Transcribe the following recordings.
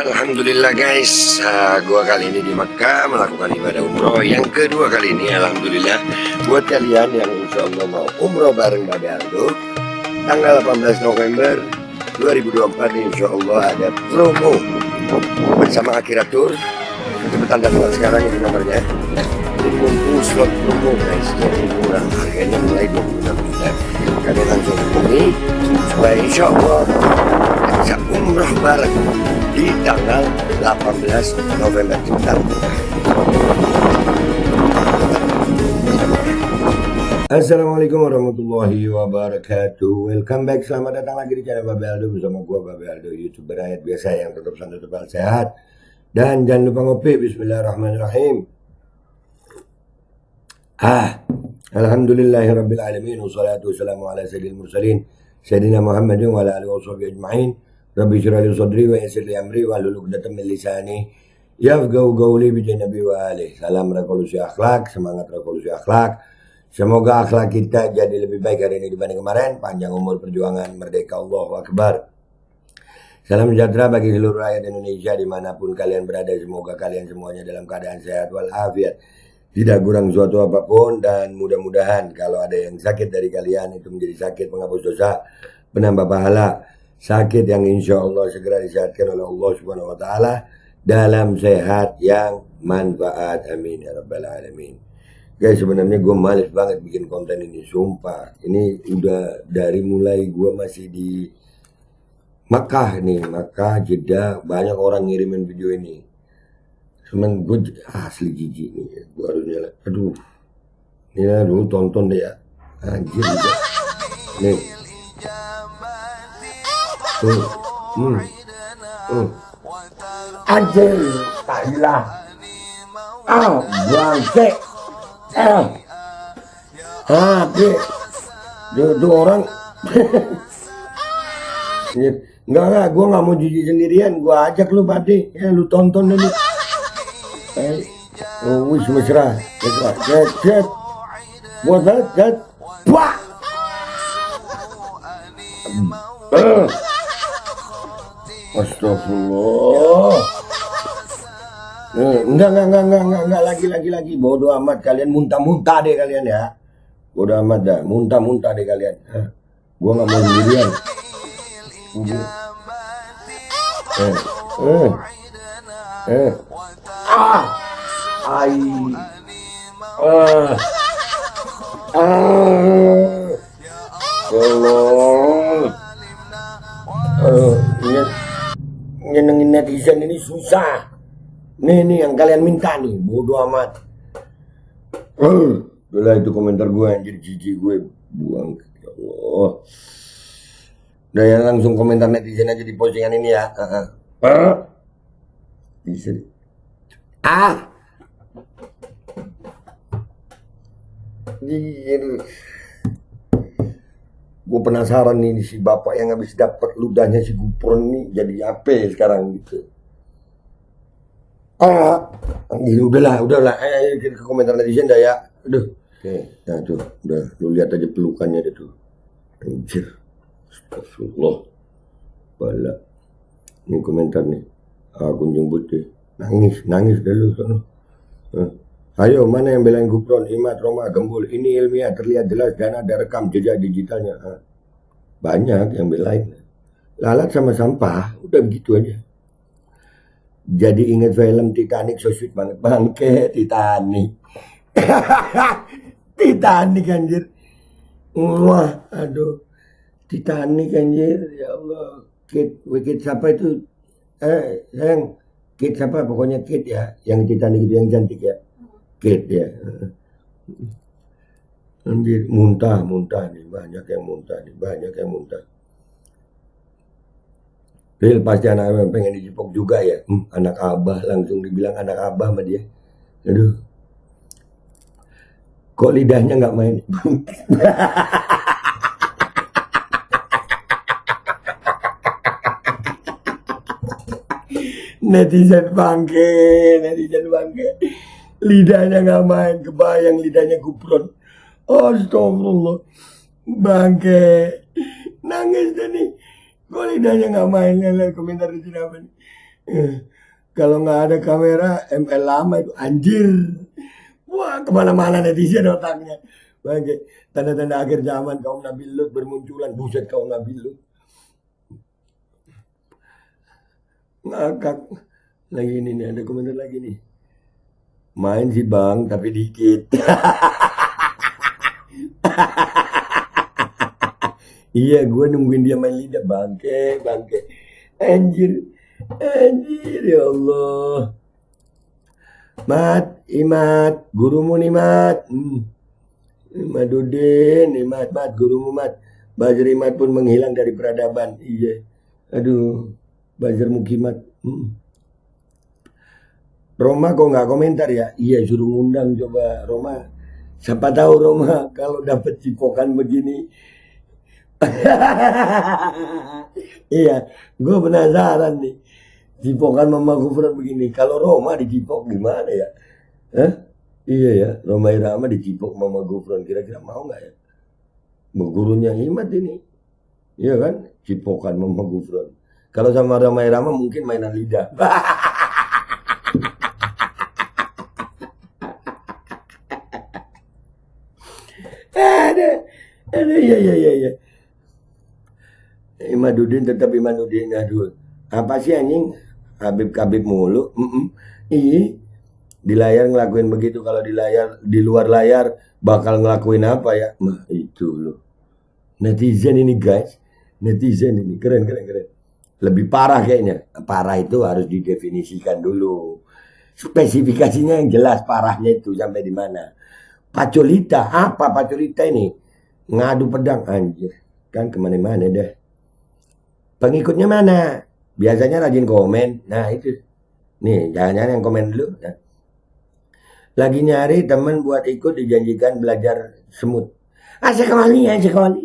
Alhamdulillah guys, gua kali ini di Makkah melakukan ibadah umroh yang kedua kali ini. Alhamdulillah buat kalian yang insya Allah mau umroh bareng Babe Aldo tanggal 18 November 2024 insya Allah ada promo bersama Akhirat Tour. Cepetan daftar sekarang ini nomornya. Jadi mumpung slot promo guys, jadi murah, harganya mulai 26 juta. Kalian langsung hubungi supaya insya Allah bisa umroh bareng di tanggal 18 November. Assalamualaikum warahmatullahi wabarakatuh. Welcome back, selamat datang lagi di channel Babe Aldo bersama gua Babe Aldo, YouTuber rakyat biasa yang tetap santai, tetap sehat. Dan jangan lupa ngopi. Bismillahirrahmanirrahim. Alhamdulillahirabbil alamin wassalatu wassalamu ala sayyidil mursalin sayyidina Muhammadin wa ala alihi washabihi ajma'in. Rabbi shrah li sadri wa yassir li amri wahlul 'uqdatam min lisani yafqahu qawli bi nabi wa alihi. Salam revolusi akhlak, semangat revolusi akhlak. Semoga akhlak kita jadi lebih baik hari ini dibanding kemarin. Panjang umur perjuangan, merdeka, Allahu Akbar. Salam sejahtera bagi seluruh rakyat Indonesia dimanapun kalian berada. Semoga kalian semuanya dalam keadaan sehat walafiat, tidak kurang suatu apapun, dan mudah-mudahan kalau ada yang sakit dari kalian itu menjadi sakit penghapus dosa, penambah pahala, sakit yang insya Allah segera disehatkan oleh Allah Subhanahu Wa Taala dalam sehat yang manfaat. Amin ya rabbal alamin. Guys, sebenarnya gue males banget bikin konten ini, sumpah. Ini udah dari mulai gue masih di Makkah nih, Makkah, Jeddah, banyak orang ngirimin video ini. Cuman gue asli jijik nih, gue harus nyala. Aduh, ini lah dulu tonton deh ya. Anjir juga. Nih. Anjir, tak hilang. Bangke. Itu orang. Enggak, gue gak mau jijik sendirian. Gue ajak lu Pade, ya lu tonton dulu. Wis mesra, jet, buat jet, wah, astagfirullah. Enggak lagi, bodoh amat kalian, muntah deh kalian ya, bodoh amat dah, muntah deh kalian. Gua nggak mau sendirian. Nyenengin netizen ini susah. Nih yang kalian minta nih, bodoh amat. Udah itu komentar gue yang jadi jijik, gue buang. Ya Allah. Udah ya, langsung komentar netizen aja di postingan ini ya. Bisa. Gue penasaran nih si bapak yang habis dapat ludahnya si Gupron nih jadi apa sekarang gitu. Udahlah. Ayo ke komentar netizen dah ya. Aduh. Oke, nah tuh, udah lu lihat aja pelukannya deh tuh. Anjir. Astagfirullah. Bala. Ini komentar nih. Kunjung putih. Nangis dulu sono. Ayo, mana yang belain Gupron, Imat, Roma, Gembul? Ini ilmiah, terlihat jelas dan ada rekam jejak digitalnya. Banyak yang belain. Lalat sama sampah, udah begitu aja. Jadi ingat film Titanic, so sweet banget. Bangke, Titanic. Titanic anjir. Wah, aduh. Titanic anjir, ya Allah. Kate siapa itu? Sayang, Kate siapa? Pokoknya Kate ya. Yang Titanic itu yang cantik ya. Kate ya. Anjir, muntah nih. Banyak yang muntah. Real pasti anak abah pengen dijepok juga ya. Anak abah, langsung dibilang anak abah sama dia. Aduh. Kok lidahnya nggak main? Netizen bangke. Lidahnya nggak main, kebayang lidahnya Gupron. Astagfirullah. Bangke. Nangis deh nih. Kok lidahnya nggak main, lihat komentar di sini apa nih. Kalau nggak ada kamera ML lama itu anjir. Wah, kemana-mana netizen otaknya. Bangke, tanda-tanda akhir zaman kaum Nabi Lut bermunculan. Buset kaum Nabi Lut. Ngakak. Lagi ini nih, ada komentar lagi nih. Main sih bang, tapi dikit. Iya, gue nungguin dia main lidah. Bangke, bangke. Anjir. Anjir, ya Allah. Mat, Imat, gurumu nih Mat. Madudin, Imat, Mat, gurumu Mat. Buzzer Imat pun menghilang dari peradaban. Iya. Aduh, buzzer Mukimat. Roma kok nggak komentar ya? Iya, suruh ngundang coba Roma. Siapa tahu Roma kalau dapat cipokan begini. Iya, gue penasaran nih. Cipokan Mama Gufron begini. Kalau Roma dicipok gimana ya? Hah? Iya ya, Roma Irama dicipok Mama Gufron. Kira-kira mau nggak ya? Gurunya Imat ini. Iya kan? Cipokan Mama Gufron. Kalau sama Roma Irama mungkin mainan lidah. Ada, iya, iya, iya, iya. Imadudin tetap Imadudin. Aduh, apa sih anjing? Habib Kabib mulu. Iya, di layar ngelakuin begitu. Kalau di layar, di luar layar bakal ngelakuin apa ya? Nah, itu loh. Netizen ini guys. Netizen ini keren, keren, keren. Lebih parah kayaknya. Parah itu harus didefinisikan dulu. Spesifikasinya yang jelas parahnya itu sampai di mana. Pacolita, apa Pacolita ini? Ngadu pedang anjir. Kan kemana-mana deh. Pengikutnya mana? Biasanya rajin komen. Nah itu. Nih jangan-jangan yang komen dulu. Nah. Lagi nyari teman buat ikut dijanjikan belajar semut. Asik kembali, asik kembali.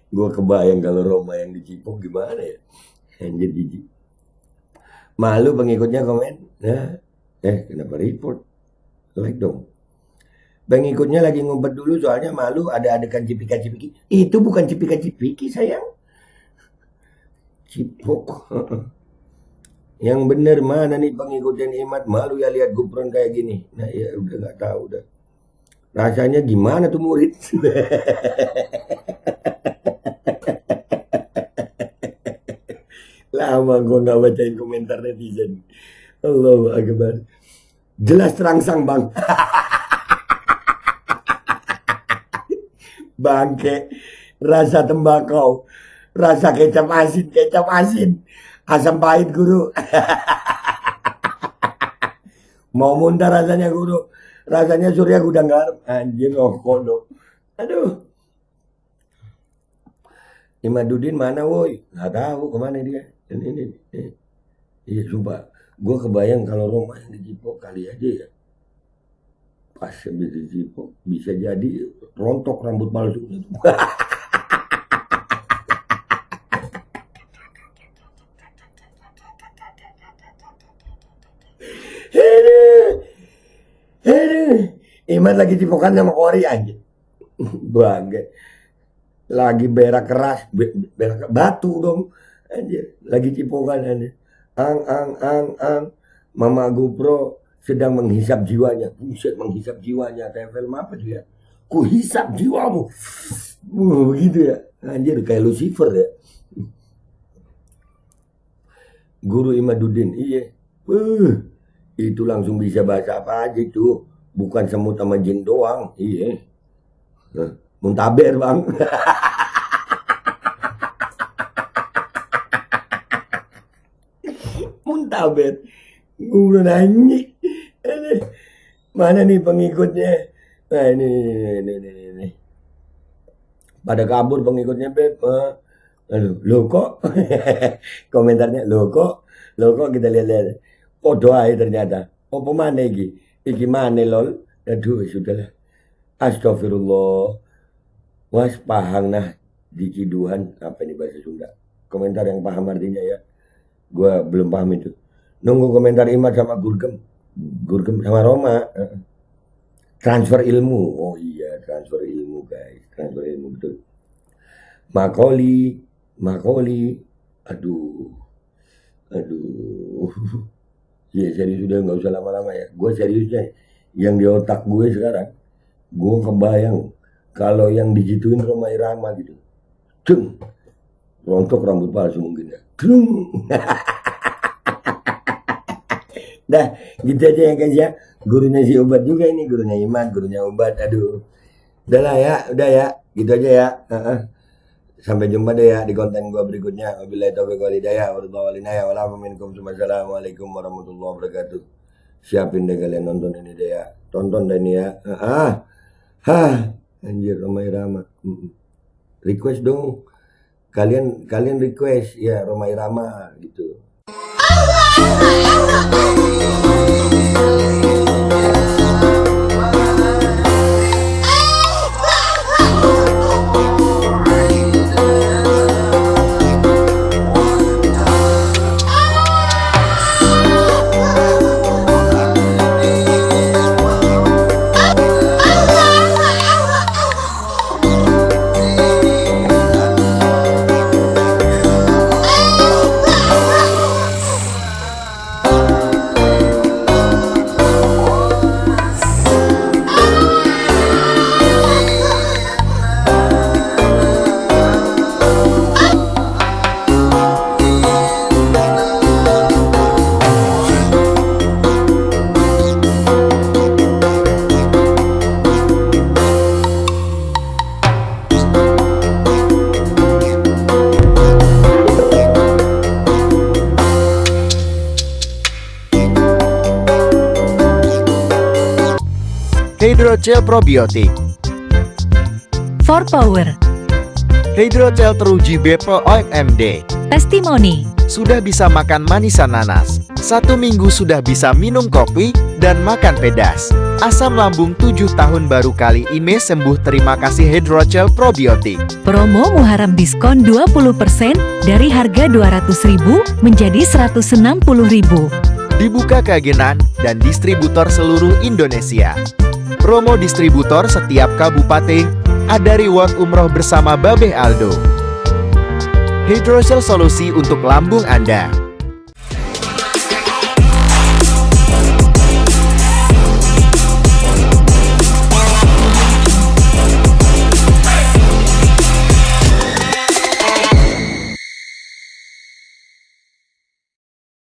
Gue kebayang kalau Roma yang dicipok gimana ya. Anjir jijik. Malu pengikutnya komen. Nah, kenapa report? Like dong. Pengikutnya lagi ngumpet dulu soalnya malu ada adegan cipika-cipiki. Itu bukan cipika-cipiki sayang. Cipok. Yang bener mana nih pengikutnya Imat? Malu ya lihat Gufron kayak gini. Nah ya udah nggak tahu udah. Rasanya gimana tuh murid? Lama gue nggak bacain komentar netizen. Allahu Akbar. Jelas terangsang bang. Bangke, rasa tembakau, rasa kecap asin, asam pahit guru. Mau muntah rasanya guru, rasanya Surya Gudang Garam. Anjir rokok dong. Aduh. Imadudin mana woi? Nggak tahu kemana dia. Ini. Iya sumpah. Gue kebayang kalau Roma yang dijipok kali aja ya. Pas habis dijipok bisa jadi rontok rambut palsunya. Iman lagi cipokan sama Kori aja. Bangga. Lagi berak keras, berak batu dong. Anjir, lagi cipokan aja. Ang. Mama GoPro sedang menghisap jiwanya. Buset, menghisap jiwanya. Kayak film apa dia? Ku hisap jiwamu. Begitu ya. Anjir, kayak Lucifer ya. Guru Imadudin, iya. Itu langsung bisa bahasa apa aja itu. Bukan semut sama jin doang. Iya. Muntaber bang. Muntaber. Gue nanya. Mana nih pengikutnya? Nah ini. Pada kabur pengikutnya Beb. Aduh, lo kok? Komentarnya lo kok kita lihat-lihat. Oh doa ternyata. Oh pemana iki? Iki mana lol? Aduh sudahlah. Astagfirullah. Was pahang nah di Ciduhan apa ini bahasa Sunda? Komentar yang paham artinya ya. Gua belum paham itu. Nunggu komentar Imat sama Gurgem sama Roma. Transfer ilmu. Oh iya, transfer ilmu guys. Transfer ilmu betul. Makoli. Aduh, aduh. Ya serius, udah nggak usah lama-lama ya. Gue seriusnya, yang di otak gue sekarang, gue kebayang kalau yang digituin Rhoma Irama gitu. Ceng, rontok rambut palsu mungkin ya. Ceng. Dah, gitu aja ya guys ya. Gurunya si Ubat juga ini, gurunya Iman, gurunya Ubat. Aduh. Udah lah ya, udah ya. Gitu aja ya. Heeh. Sampai jumpa deh ya di konten gua berikutnya. Wabillahi taufiq wal hidayah. Wassalamualaikum warahmatullahi wabarakatuh. Siapin deh kalian nonton ini deh ya. Tonton deh ini ya. Anjir Rhoma Irama. Request dong. Kalian request ya Rhoma Irama gitu. Hydrogel Probiotik. For Power, Hydrogel teruji BPOM OMD. Testimoni, Sudah bisa makan manisan nanas. 1 minggu sudah bisa minum kopi dan makan pedas. Asam lambung 7 tahun baru kali ini sembuh. Terima kasih Hydrogel Probiotik. promo Muharram diskon 20% dari harga 200.000 menjadi 160.000. Dibuka ke agenan dan distributor seluruh Indonesia. Promo distributor setiap kabupaten. Ada reward umroh bersama Babeh Aldo. Hydrogel solusi untuk lambung Anda.